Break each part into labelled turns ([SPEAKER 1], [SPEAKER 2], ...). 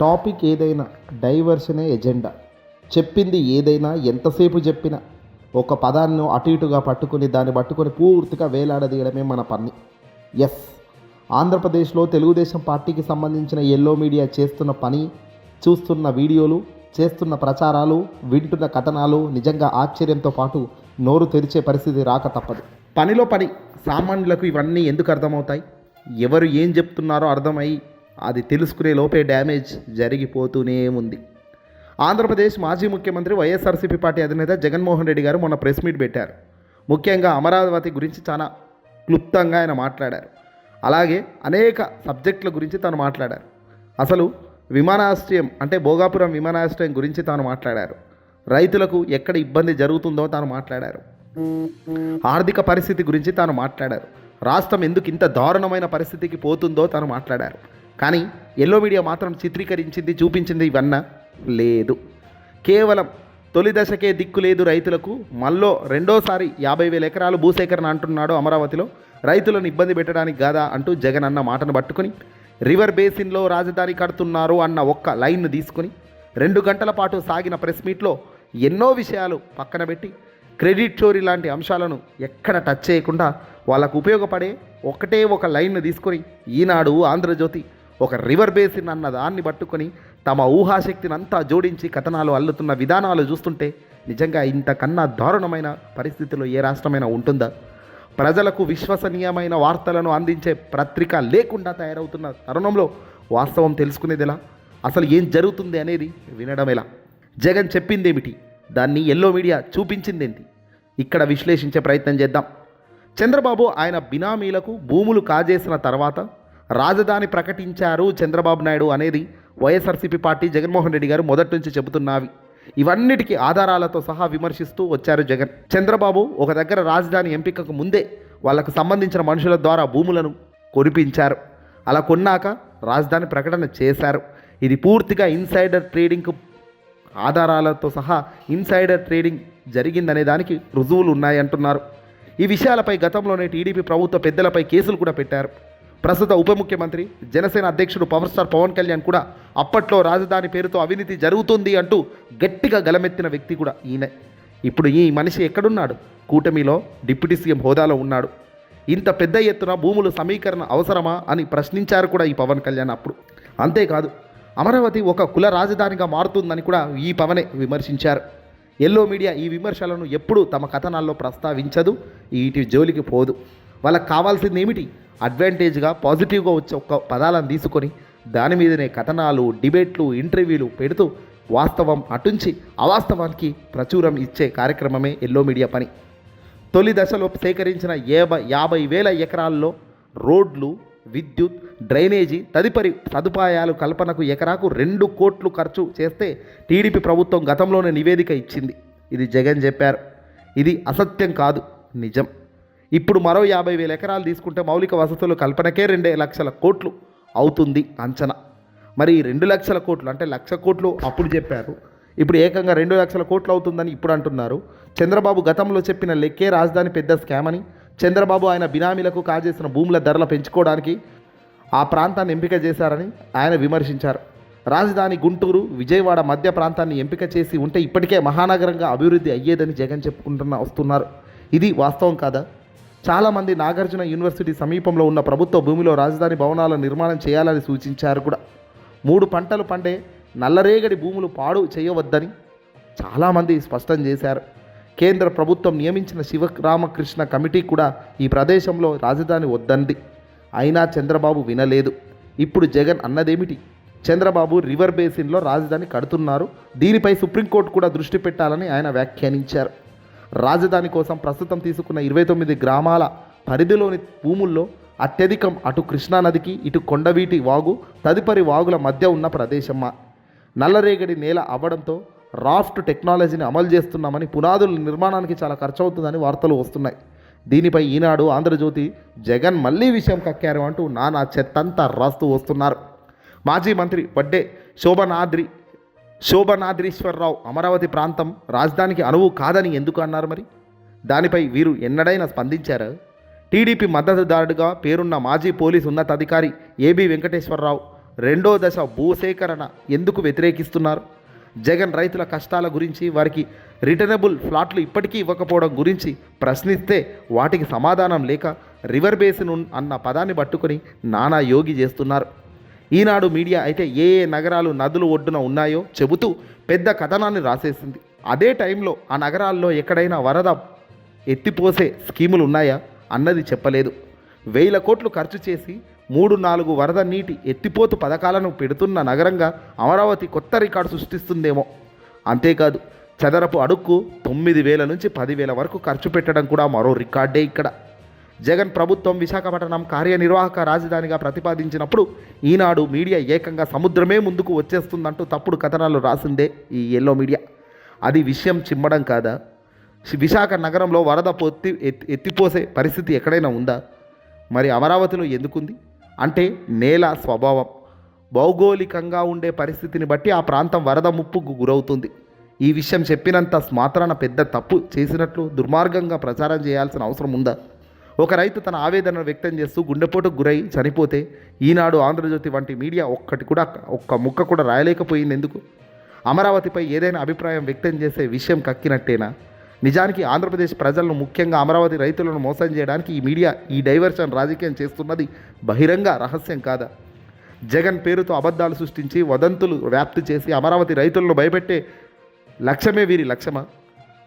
[SPEAKER 1] Topic ఏదైనా డైవర్షనే agenda. చెప్పింది ఏదైనా ఎంతసేపు చెప్పినా ఒక పదాన్ని అటు ఇటుగా పట్టుకుని దాన్ని పట్టుకొని పూర్తిగా వేలాడదీయడమే మన పని. ఎస్, ఆంధ్రప్రదేశ్లో తెలుగుదేశం పార్టీకి సంబంధించిన ఎల్లో మీడియా చేస్తున్న పని, చూస్తున్న వీడియోలు, చేస్తున్న ప్రచారాలు, వింటున్న కథనాలు నిజంగా ఆశ్చర్యంతో పాటు నోరు తెరిచే పరిస్థితి రాక తప్పదు. పనిలో పని సామాన్యులకు ఇవన్నీ ఎందుకు అర్థమవుతాయి? ఎవరు ఏం చెప్తున్నారో అర్థమై అది తెలుసుకునే లోపే డ్యామేజ్ జరిగిపోతూనే ఉంది. ఆంధ్రప్రదేశ్ మాజీ ముఖ్యమంత్రి వైఎస్ఆర్సీపీ పార్టీ అధినేత జగన్మోహన్ రెడ్డి గారు మొన్న ప్రెస్ మీట్ పెట్టారు. ముఖ్యంగా అమరావతి గురించి చాలా క్లుప్తంగా ఆయన మాట్లాడారు. అలాగే అనేక సబ్జెక్టుల గురించి తాను మాట్లాడారు. అసలు విమానాశ్రయం అంటే భోగాపురం విమానాశ్రయం గురించి తాను మాట్లాడారు. రైతులకు ఎక్కడ ఇబ్బంది జరుగుతుందో తాను మాట్లాడారు. ఆర్థిక పరిస్థితి గురించి తాను మాట్లాడారు. రాష్ట్రం ఎందుకు ఇంత దారుణమైన పరిస్థితికి పోతుందో తాను మాట్లాడారు. కానీ ఎల్లో మీడియా మాత్రం చిత్రీకరించింది, చూపించింది ఇవన్నా లేదు. కేవలం తొలి దశకే దిక్కు లేదు రైతులకు, మళ్ళీ రెండోసారి 50,000 ఎకరాలు భూసేకరణ అంటున్నాడు అమరావతిలో, రైతులను ఇబ్బంది పెట్టడానికి కాదా అంటూ జగన్ అన్న మాటను పట్టుకొని రివర్ బేసిన్లో రాజధాని కడుతున్నారు అన్న ఒక్క లైన్ను తీసుకొని 2 గంటల పాటు సాగిన ప్రెస్ మీట్లో ఎన్నో విషయాలు పక్కన పెట్టి క్రెడిట్ చోరీ లాంటి అంశాలను ఎక్కడ టచ్ చేయకుండా వాళ్ళకు ఉపయోగపడే ఒకటే ఒక లైన్ను తీసుకొని ఈనాడు, ఆంధ్రజ్యోతి ఒక రివర్ బేసిన్ అన్న దాన్ని పట్టుకొని తమ ఊహాశక్తిని అంతా జోడించి కథనాలు అల్లుతున్న విధానాలు చూస్తుంటే నిజంగా ఇంతకన్నా దారుణమైన పరిస్థితిలో ఏ రాష్ట్రమైనా ఉంటుందా? ప్రజలకు విశ్వసనీయమైన వార్తలను అందించే పత్రిక లేకుండా తయారవుతున్న తరుణంలో వాస్తవం తెలుసుకునేది ఎలా? అసలు ఏం జరుగుతుంది అనేది వినడం ఎలా? జగన్ చెప్పిందేమిటి? దాన్ని ఎల్లో మీడియా చూపించిందేంటి? ఇక్కడ విశ్లేషించే ప్రయత్నం చేద్దాం. చంద్రబాబు ఆయన బినామీలకు భూములు కాజేసిన తర్వాత రాజధాని ప్రకటించారు చంద్రబాబు నాయుడు అనేది వైఎస్ఆర్సీపీ పార్టీ జగన్మోహన్ రెడ్డి గారు మొదటి నుంచి చెబుతున్నవి. ఇవన్నిటికీ ఆధారాలతో సహా విమర్శిస్తూ వచ్చారు జగన్. చంద్రబాబు ఒక దగ్గర రాజధాని ఎంపికకు ముందే వాళ్ళకు సంబంధించిన మనుషుల ద్వారా భూములను కొనిపించారు. అలా కొన్నాక రాజధాని ప్రకటన చేశారు. ఇది పూర్తిగా ఇన్సైడర్ ట్రేడింగ్కు ఆధారాలతో సహా ఇన్సైడర్ ట్రేడింగ్ జరిగిందనే దానికి రుజువులు ఉన్నాయంటున్నారు. ఈ విషయాలపై గతంలోనే టీడీపీ ప్రభుత్వ పెద్దలపై కేసులు కూడా పెట్టారు. ప్రస్తుత ఉప ముఖ్యమంత్రి జనసేన అధ్యక్షుడు పవర్ స్టార్ పవన్ కళ్యాణ్ కూడా అప్పట్లో రాజధాని పేరుతో అవినీతి జరుగుతుంది అంటూ గట్టిగా గలమెత్తిన వ్యక్తి కూడా ఈయన. ఇప్పుడు ఈ మనిషి ఎక్కడున్నాడు? కూటమిలో డిప్యూటీ సీఎం హోదాలో ఉన్నాడు. ఇంత పెద్ద ఎత్తున భూములు సమీకరణ అవసరమా అని ప్రశ్నించారు కూడా ఈ పవన్ కళ్యాణ్ అప్పుడు. అంతేకాదు, అమరావతి ఒక కుల రాజధానిగా మారుతుందని కూడా ఈ పవనే విమర్శించారు. ఎల్లో మీడియా ఈ విమర్శలను ఎప్పుడూ తమ కథనాల్లో ప్రస్తావించదు, వీటి జోలికి పోదు. వాళ్ళకి కావాల్సింది ఏమిటి? అడ్వాంటేజ్గా పాజిటివ్గా వచ్చే ఒక్క పదాలను తీసుకొని దాని మీదనే కథనాలు, డిబేట్లు, ఇంటర్వ్యూలు పెడుతూ వాస్తవం అటుంచి అవాస్తవానికి ప్రచురం ఇచ్చే కార్యక్రమమే ఎల్లో మీడియా పని. తొలి దశలో సేకరించిన 50,000 ఎకరాల్లో రోడ్లు, విద్యుత్, డ్రైనేజీ తదుపరి సదుపాయాలు కల్పనకు ఎకరాకు 2 కోట్లు ఖర్చు చేస్తే టీడీపీ ప్రభుత్వం గతంలోనే నివేదిక ఇచ్చింది. ఇది జగన్ చెప్పారు. ఇది అసత్యం కాదు, నిజం. ఇప్పుడు మరో 50,000 ఎకరాలు తీసుకుంటే మౌలిక వసతులు కల్పనకే 2 లక్షల కోట్లు అవుతుంది అంచనా. మరి 2 లక్షల కోట్లు అంటే 1,00,000 కోట్లు అప్పుడు చెప్పారు, ఇప్పుడు ఏకంగా 2 లక్షల కోట్లు అవుతుందని ఇప్పుడు అంటున్నారు. చంద్రబాబు గతంలో చెప్పిన లెక్కే రాజధాని పెద్ద స్కామ్ అని, చంద్రబాబు ఆయన బినామీలకు కాజేసిన భూముల ధరలు పెంచుకోవడానికి ఆ ప్రాంతాన్ని ఎంపిక చేశారని ఆయన విమర్శించారు. రాజధాని గుంటూరు, విజయవాడ మధ్య ప్రాంతాన్ని ఎంపిక చేసి ఉంటే ఇప్పటికే మహానగరంగా అభివృద్ధి అయ్యేదని జగన్ వస్తున్నారు. ఇది వాస్తవం కాదా? చాలామంది నాగార్జున యూనివర్సిటీ సమీపంలో ఉన్న ప్రభుత్వ భూమిలో రాజధాని భవనాల నిర్మాణం చేయాలని సూచించారు కూడా. 3 పంటలు పండే నల్లరేగడి భూములు పాడు చేయవద్దని చాలామంది స్పష్టం చేశారు. కేంద్ర ప్రభుత్వం నియమించిన శివరామకృష్ణ కమిటీ కూడా ఈ ప్రదేశంలో రాజధాని వద్దంది. అయినా చంద్రబాబు వినలేదు. ఇప్పుడు జగన్ అన్నదేమిటి? చంద్రబాబు రివర్ బేసిన్లో రాజధాని కడుతున్నారు, దీనిపై సుప్రీంకోర్టు కూడా దృష్టి పెట్టాలని ఆయన వ్యాఖ్యానించారు. రాజధాని కోసం ప్రస్తుతం తీసుకున్న 29 గ్రామాల పరిధిలోని భూముల్లో అత్యధికం అటు కృష్ణానదికి, ఇటు కొండవీటి వాగు తదుపరి వాగుల మధ్య ఉన్న ప్రదేశమా. నల్లరేగడి నేల అవ్వడంతో రాఫ్ట్ టెక్నాలజీని అమలు చేస్తున్నామని, పునాదుల నిర్మాణానికి చాలా ఖర్చు అవుతుందని వార్తలు వస్తున్నాయి. దీనిపై ఈనాడు, ఆంధ్రజ్యోతి జగన్ మళ్ళీ విషయం కక్కారు అంటూ నానా చెత్తంతా రాస్తూ వస్తున్నారు. మాజీ మంత్రి వడ్డే శోభనాద్రీశ్వరరావు అమరావతి ప్రాంతం రాజధానికి అనువు కాదని ఎందుకు అన్నారు? మరి దానిపై వీరు ఎన్నడైనా స్పందించారు? టీడీపీ మద్దతుదారుడిగా పేరున్న మాజీ పోలీసు ఉన్నతాధికారి ఏబీ వెంకటేశ్వరరావు రెండో దశ భూసేకరణ ఎందుకు వ్యతిరేకిస్తున్నారు? జగన్ రైతుల కష్టాల గురించి, వారికి రిటర్నబుల్ ఫ్లాట్లు ఇప్పటికీ ఇవ్వకపోవడం గురించి ప్రశ్నిస్తే వాటికి సమాధానం లేక రివర్ బేసిన్ అన్న పదాన్ని పట్టుకొని నానా యోగి చేస్తున్నారు. ఈనాడు మీడియా అయితే ఏ ఏ నగరాలు నదులు ఒడ్డున ఉన్నాయో చెబుతూ పెద్ద కథనాన్ని రాసేసింది. అదే టైంలో ఆ నగరాల్లో ఎక్కడైనా వరద ఎత్తిపోసే స్కీములు ఉన్నాయా అన్నది చెప్పలేదు. 1000 కోట్లు ఖర్చు చేసి 3-4 వరద నీటి ఎత్తిపోతు పథకాలను పెడుతున్న నగరంగా అమరావతి కొత్త రికార్డు సృష్టిస్తుందేమో. అంతేకాదు, చదరపు అడుక్కు 9,000 నుంచి 10,000 వరకు ఖర్చు పెట్టడం కూడా మరో రికార్డే ఇక్కడ. జగన్ ప్రభుత్వం విశాఖపట్నం కార్యనిర్వాహక రాజధానిగా ప్రతిపాదించినప్పుడు ఈనాడు మీడియా ఏకంగా సముద్రమే ముందుకు వచ్చేస్తుందంటూ తప్పుడు కథనాలు రాసిందే ఈ ఎల్లో మీడియా. అది విషయం చిమ్మడం కాదా? విశాఖ నగరంలో వరద ఎత్తిపోసే పరిస్థితి ఎక్కడైనా ఉందా? మరి అమరావతిలో ఎందుకుంది? అంటే నేల స్వభావం, భౌగోళికంగా ఉండే పరిస్థితిని బట్టి ఆ ప్రాంతం వరద ముప్పుకు గురవుతుంది. ఈ విషయం చెప్పినంత మాత్రాన పెద్ద తప్పు చేసినట్లు దుర్మార్గంగా ప్రచారం చేయాల్సిన అవసరం ఉందా? ఒక రైతు తన ఆవేదనను వ్యక్తం చేస్తూ గుండెపోటుకు గురై చనిపోతే ఈనాడు, ఆంధ్రజ్యోతి వంటి మీడియా ఒక్క ముక్క కూడా రాయలేకపోయింది ఎందుకు? అమరావతిపై ఏదైనా అభిప్రాయం వ్యక్తం చేసే విషయం కక్కినట్టేనా? నిజానికి ఆంధ్రప్రదేశ్ ప్రజలను, ముఖ్యంగా అమరావతి రైతులను మోసం చేయడానికి ఈ మీడియా ఈ డైవర్షన్ రాజకీయం చేస్తున్నది బహిరంగ రహస్యం కాదా? జగన్ పేరుతో అబద్ధాలు సృష్టించి వదంతులు వ్యాప్తి చేసి అమరావతి రైతులను భయపెట్టే లక్ష్యమే వీరి లక్ష్యమా?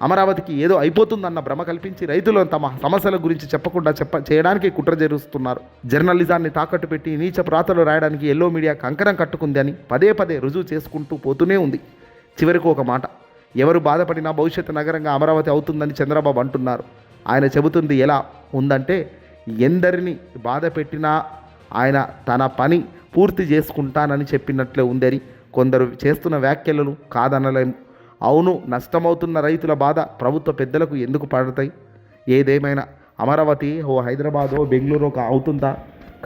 [SPEAKER 1] అమరావతికి ఏదో అయిపోతుందన్న భ్రమ కల్పించి రైతులను తమ సమస్యల గురించి చెప్పకుండా చేయడానికి కుట్ర జరుస్తున్నారు. జర్నలిజాన్ని తాకట్టు పెట్టి నీచ ప్రాతలు రాయడానికి ఎల్లో మీడియా కంకణం కట్టుకుంది అని పదే పదే రుజువు చేసుకుంటూ పోతూనే ఉంది. చివరికి ఒక మాట, ఎవరు బాధపడినా భవిష్యత్తు నగరంగా అమరావతి అవుతుందని చంద్రబాబు అంటున్నారు. ఆయన చెబుతుంది ఎలా ఉందంటే, ఎందరిని బాధ పెట్టినా ఆయన తన పని పూర్తి చేసుకుంటానని చెప్పినట్లే ఉందని. కొందరు చేస్తున్న వ్యాఖ్యలను కాదనలేం. అవును, నష్టమవుతున్న రైతుల బాధ ప్రభుత్వ పెద్దలకు ఎందుకు పడతాయి? ఏదేమైనా అమరావతి హైదరాబాదో బెంగళూరు అవుతుందా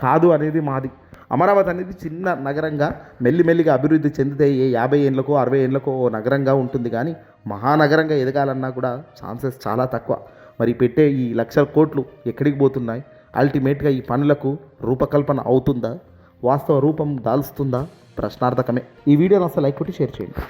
[SPEAKER 1] కాదు అనేది మాది. అమరావతి అనేది చిన్న నగరంగా మెల్లిమెల్లిగా అభివృద్ధి చెందితే 50 ఏళ్ళకో 60 ఏళ్ళకో ఓ నగరంగా ఉంటుంది. కానీ మహానగరంగా ఎదగాలన్నా కూడా ఛాన్సెస్ చాలా తక్కువ. మరి పెట్టే ఈ 1,00,000 కోట్లు ఎక్కడికి పోతున్నాయి? అల్టిమేట్గా ఈ పనులకు రూపకల్పన అవుతుందా? వాస్తవ రూపం దాల్స్తుందా? ప్రశ్నార్థకమే. ఈ వీడియోని అసలు లైక్ కొట్టి షేర్ చేయండి.